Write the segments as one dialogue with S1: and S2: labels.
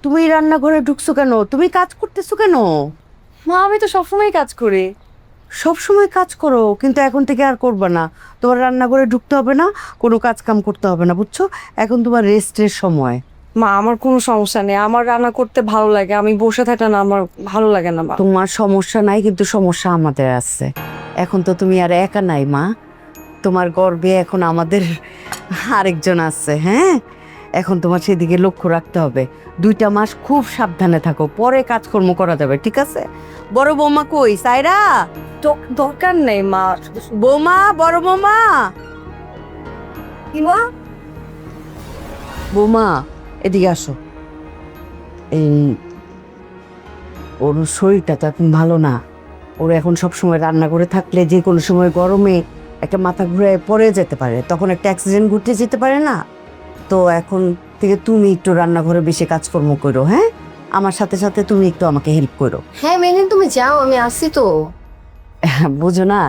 S1: তুমি রান্নাঘরে ঢুকছো কেন? তুমি কাজ করতেছো কেন?
S2: মা আমি তো সবসময় কাজ করি।
S1: সব সময় কাজ করো, কিন্তু এখন থেকে আর করবে না। তোমার রান্নাঘরে ঢুকতে হবে না, কোনো কাজ কাম করতে হবে না, বুঝছো? এখন তোমার রেস্টের সময়।
S2: মা আমার কোনো সমস্যা নেই, আমার রান্না করতে ভালো লাগে, আমি বসে থাকা না আমার ভালো লাগে না মা।
S1: তোমার সমস্যা নাই, কিন্তু সমস্যা আমাদের আছে। এখন তো তুমি আর একা নাই মা, তোমার গর্ভে এখন আমাদের আরেকজন আছে। হ্যাঁ, এখন তোমার সেদিকে লক্ষ্য রাখতে হবে। 2টা মাস খুব সাবধানে থাকো, পরে কাজকর্ম করা যাবে, ঠিক আছে? বড় বৌমা কই? সাইরা,
S2: দরকার নেই মা।
S1: বৌমা, বড় বৌমা,
S2: কি মা?
S1: বৌমা এদিকে আসো। এই ওর শরীরটা তো এখন ভালো না। ওর এখন সব সময় রান্না করে থাকলে যে কোনো সময় গরমে একটা মাথা ঘুরে পড়ে যেতে পারে, তখন একটা অ্যাক্সিডেন্ট ঘটে যেতে পারে না? তো এখন থেকে তুমি একটু রান্নাঘরে বেশি কাজকর্ম করো। হ্যাঁ, আমার সাথে সাথে তুমি একটু আমাকে হেল্প করো।
S3: হ্যাঁ মেলিন, তুমি যাও, আমি আসছি তো।
S1: বুঝো না,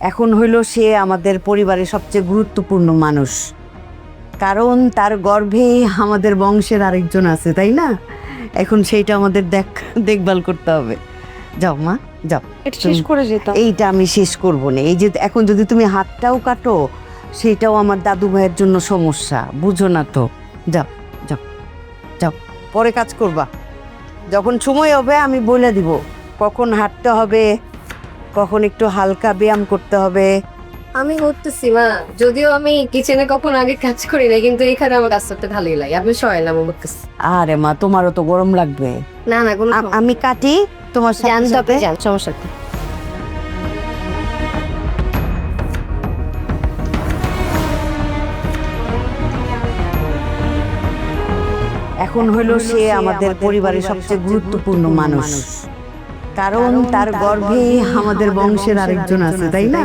S1: এখন হইলো সে আমাদের পরিবারের সবচেয়ে গুরুত্বপূর্ণ মানুষ, কারণ তার গর্ভে আমাদের বংশের আরেকজন আছে, তাই না? এখন সেইটা আমাদের দেখভাল করতে হবে। যাও মা, যাও।
S2: এটা শেষ করে যেতাম।
S1: এইটা আমি শেষ করবো না। এই যে এখন যদি তুমি হাতটাও কাটো, সেটাও আমার দাদু ভাইয়ের জন্য সমস্যা, বুঝো না তো? যাও, যাও, যাও, পরে কাজ করবা। যখন সময় হবে আমি বলে দিব কখন হাঁটতে হবে, কখন একটু হালকা ব্যায়াম করতে হবে।
S3: আমি করতেছি মা, যদিও আমি কিচেনে কখন আগে কাজ করি না, কিন্তু এখানে আমার কাজ করতে ভালোই লাগে। আপনি সবাই না করতেছি।
S1: আরে মা, তোমারও তো গরম লাগবে।
S3: না না, কোনো
S1: আমি কাটি তোমার সাথে
S3: জানতে
S1: সাথে।
S3: জান, সমস্যা নেই।
S1: এখন হলো সে আমাদের পরিবারের সবচেয়ে গুরুত্বপূর্ণ মানুষ, কারণ তার গর্ভে আমাদের বংশের আরেকজন আছে, তাই না?